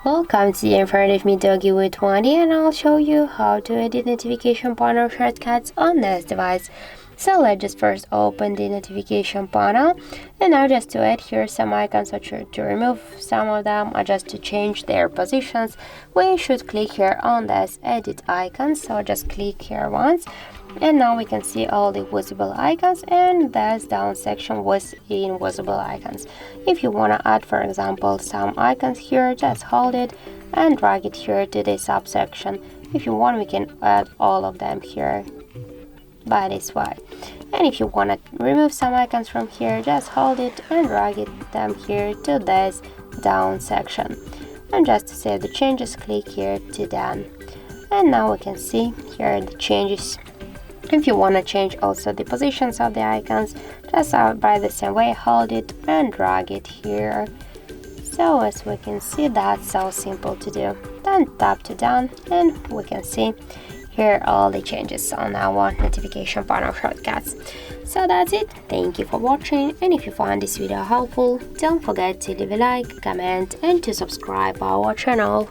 Welcome to in front of me DOOGEE V20, and I'll show you how to edit notification panel shortcuts on this device. So let's just first open the notification panel, and now just to add here some icons, or to remove some of them, or just to change their positions, we should click here on this edit icons. So just click here once, and now we can see all the visible icons, and this down section was invisible icons. If you want to add, for example, some icons here, just hold it and drag it here to the subsection. If you want, we can add all of them here by this way. And if you want to remove some icons from here, just hold it and drag them here to this down section. And just to save the changes, click here to done. And now we can see here the changes. If you want to change also the positions of the icons, just by the same way, hold it and drag it here. So as we can see, that's so simple to do. Then tap to done, and we can see here all the changes on our notification panel shortcuts. So that's it. Thank you for watching, and if you found this video helpful, don't forget to leave a like, comment, and to subscribe our channel.